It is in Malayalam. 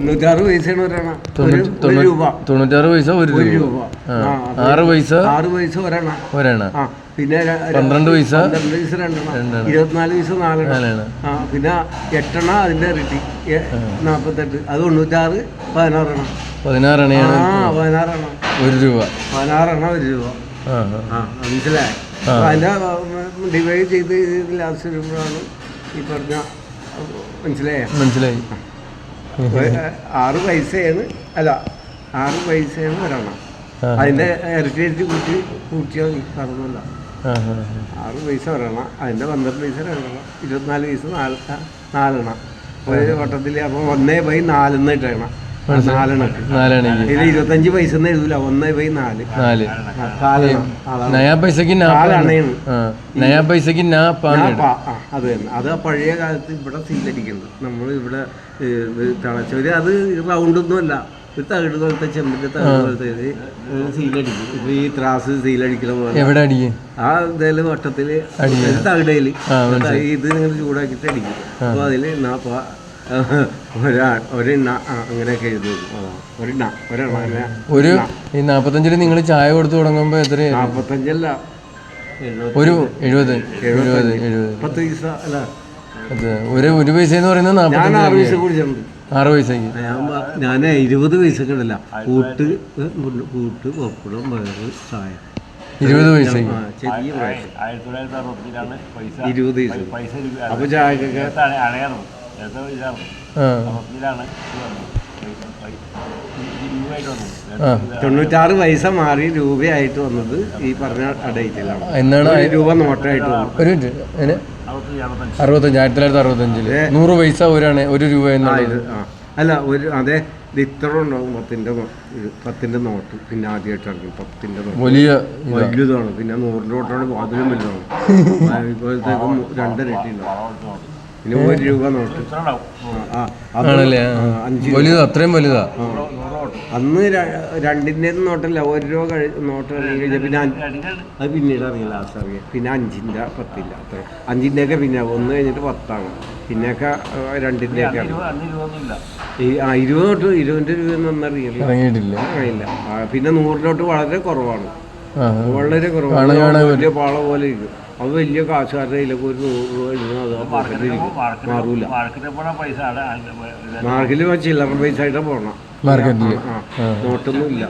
96 പൈസയാണ് ഒരെണ്ണ. 96 പൈസ ഒരു രൂപ. 6 പൈസ ഒരെണ്ണ. പിന്നെ 12 പൈസ രണ്ടെണ്ണം. 24 പൈസ 4 പിന്നെ 8 അതിന്റെ ഇരട്ടി 48. അത് 96 16 16 ഒരു രൂപ. 16 1 രൂപ. മനസ്സിലായി. അതിന്റെ ഡിവൈഡ് ചെയ്ത് ലാസ്റ്റ് വരുമ്പോഴാണ് ഈ പറഞ്ഞ മനസ്സിലായി. 6 പൈസയാണ് 6 പൈസയാണ് ഒരെണ്ണം. അതിന്റെ ഇരട്ടി കൂട്ടിയാൽ പറഞ്ഞല്ല. 6 പൈസ ഒരെണ്ണം, അതിന്റെ 12 പൈസ രണ്ടെണ്ണം, 24 പൈസ 4 ഒരു വട്ടത്തിൽ. അപ്പൊ 1/4 ഇട്ടണം. 4 ഇത് 25 പൈസ എഴുതൂല. 1/4 നയാ പൈസക്ക് അത് തന്നെ. അത് പഴയ കാലത്ത് ഇവിടെ സീലടിക്കുന്നത്. നമ്മൾ ഇവിടെ തിളച്ചവര് അത് റൗണ്ടൊന്നും അല്ല, ഒരു തകിട് പോലത്തെ ചെമ്പിന്റെ തകിട് പോലത്തെ സീലടിക്കും. ഇപ്പൊ ഈ ത്രാസ് സീലടിക്കണ പോലെ ആ ഇതേല് വട്ടത്തില് തകിടയില് ഇത് ഇങ്ങനെ ചൂടാക്കിയിട്ട് അടിക്കും. അപ്പൊ അതില് ഒരെണ്ണ അങ്ങനെയൊക്കെ എഴുതും. ഒരു 45 നിങ്ങൾ ചായ കൊടുത്തു തുടങ്ങുമ്പോ എത്ര? 45 ഒരു 70 10 പൈസ അല്ല. ഒരു പൈസ എന്ന് പറയുന്നത് 6 പൈസ കുടിച്ചിട്ടുണ്ട്. 6 പൈസക്ക് ഞാൻ 20 പൈസക്ക് ഇടല്ല. കൂട്ട് പപ്പടം വേറെ ചായ 20 പൈസക്ക്. ചെറിയ 20 പൈസ. അപ്പൊ ചായക്കൊക്കെ 96 പൈസ മാറി രൂപയായിട്ട് വന്നത് ഈ പറഞ്ഞ ഡേറ്റിലാണ്. എന്നാണ് രൂപ നോട്ടായിട്ട് വന്നത്. 1965 100 പൈസ ഒരു രൂപ എന്നുള്ളത്. അല്ല അതെ ഇത്ര ഉണ്ടാവും. 10ന്റെ നോട്ട്. പിന്നെ ആദ്യമായിട്ട് ഇറങ്ങി 10ന്റെ നോട്ട് വലുതാണ്. പിന്നെ 100 നോട്ടാണ് അതിലും വലുതാണ്. ഇപ്പോഴത്തേക്കും 2 ഇരട്ടി ഉണ്ടാവും. പിന്നെ 1 രൂപ നോട്ട് അത്രയും വലുതാ. അന്ന് 2ന്റെ നോട്ടല്ല, 1 രൂപ നോട്ട് ഇറങ്ങി കഴിഞ്ഞാൽ പിന്നെ അത് പിന്നീട് ഇറങ്ങില്ല. ലാസ്റ്റ് ഇറങ്ങി. പിന്നെ 5ന്റെ 10 അത്ര 5ന്റെ ഒക്കെ പിന്നെ 1 കഴിഞ്ഞിട്ട് 10 പിന്നെയൊക്കെ 2ന്റെ ഒക്കെ 20 നോട്ട് 20 രൂപ ഇറങ്ങിയില്ല. പിന്നെ 100 നോട്ട് വളരെ കുറവാണ്. വളരെ കുറവാണ്. വലിയ പാള പോലെ ഇരിക്കും. അത് വലിയ കാശുകാരുടെ കയ്യിലൊക്കെ ഒരു 100 രൂപ മാറൂല. മാർക്കറ്റിൽ ചില്ലറ പൈസ ആയിട്ട് പോകണം. നോട്ടൊന്നും ഇല്ല.